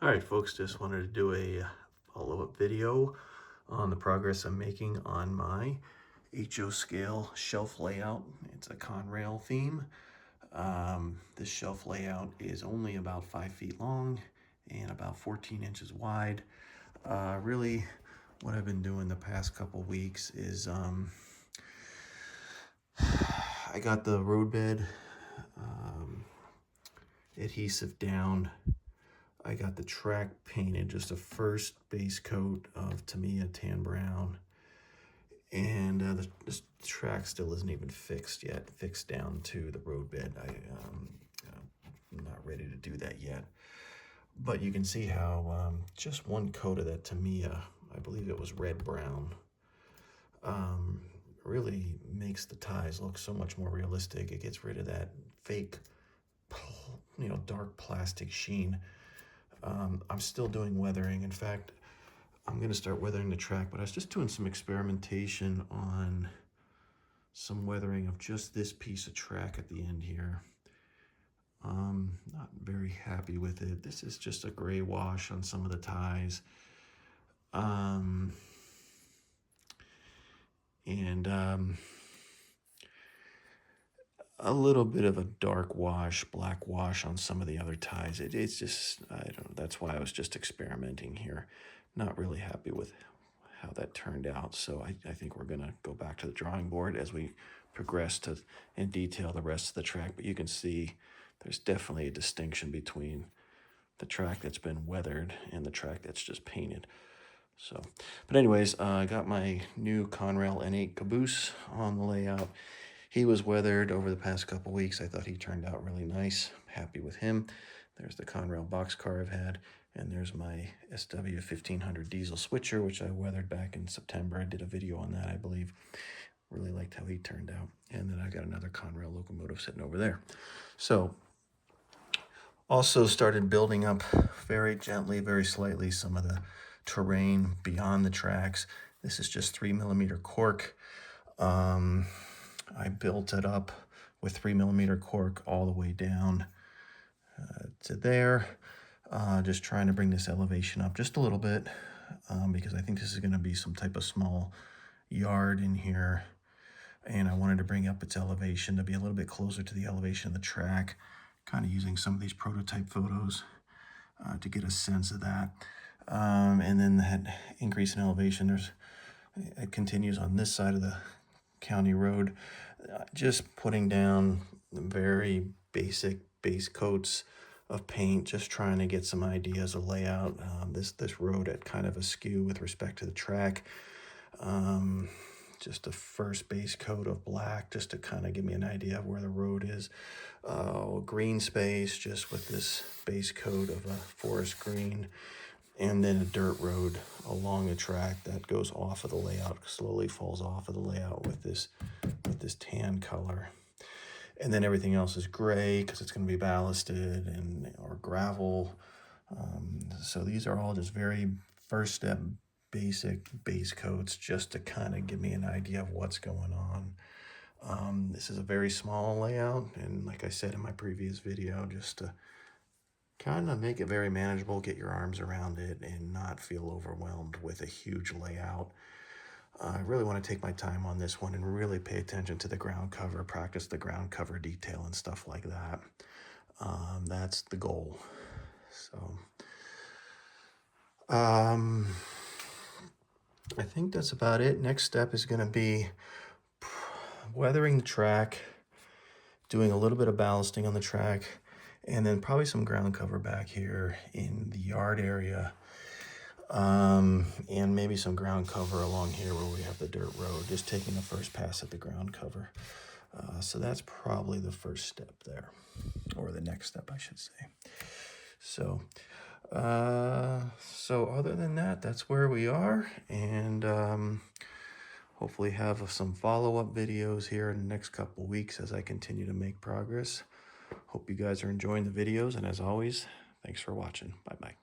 All right, folks, just wanted to do a follow-up video on the progress I'm making on my HO scale shelf layout. It's a Conrail theme. This shelf layout is only about 5 feet long and about 14 inches wide. Really, what I've been doing the past couple weeks is I got the roadbed adhesive down. I got the track painted, just a first base coat of Tamiya tan brown. And this track still isn't even fixed yet, fixed down to the roadbed. I'm not ready to do that yet. But you can see how just one coat of that Tamiya, I believe it was red-brown, really makes the ties look so much more realistic. It gets rid of that fake, dark plastic sheen. I'm still doing weathering. In fact, I'm going to start weathering the track, but I was just doing some experimentation on some weathering of just this piece of track at the end here. Not very happy with it. This is just a gray wash on some of the ties. A little bit of a dark wash, black wash on some of the other ties. It's just, I don't know, that's why I was just experimenting here. Not really happy with how that turned out. So I think we're gonna go back to the drawing board as we progress to and detail the rest of the track. But you can see there's definitely a distinction between the track that's been weathered and the track that's just painted. So, but anyways, I got my new Conrail N8 caboose on the layout. He was weathered over the past couple weeks. I thought he turned out really nice. Happy with him. There's the Conrail boxcar I've had, and there's my SW 1500 diesel switcher, which I weathered back in September. I did a video on that, I believe. Really liked how he turned out. And then I got another Conrail locomotive sitting over there. So, also started building up very gently, very slightly, some of the terrain beyond the tracks. This is just 3mm cork. I built it up with 3mm cork all the way down to there. Just trying to bring this elevation up just a little bit because I think this is going to be some type of small yard in here. And I wanted to bring up its elevation to be a little bit closer to the elevation of the track, kind of using some of these prototype photos to get a sense of that. And then that increase in elevation, it continues on this side of the county road, just putting down very basic base coats of paint, just trying to get some ideas of layout. This road at kind of askew with respect to the track. Just a first base coat of black just to kind of give me an idea of where the road is. Green space just with this base coat of a forest green, and then a dirt road along the track that goes off of the layout, slowly falls off of the layout with this tan color. And then everything else is gray because it's going to be ballasted or gravel. So these are all just very first step basic base coats just to kind of give me an idea of what's going on. This is a very small layout, and like I said in my previous video, just to kind of make it very manageable, get your arms around it, and not feel overwhelmed with a huge layout. I really want to take my time on this one and really pay attention to the ground cover, practice the ground cover detail and stuff like that. That's the goal. So, I think that's about it. Next step is going to be weathering the track, doing a little bit of ballasting on the track, and then probably some ground cover back here in the yard area, and maybe some ground cover along here where we have the dirt road, just taking the first pass at the ground cover. So that's probably the first step there, or the next step, I should say. So other than that, that's where we are, and hopefully have some follow-up videos here in the next couple weeks as I continue to make progress. Hope you guys are enjoying the videos, and as always, thanks for watching. Bye-bye.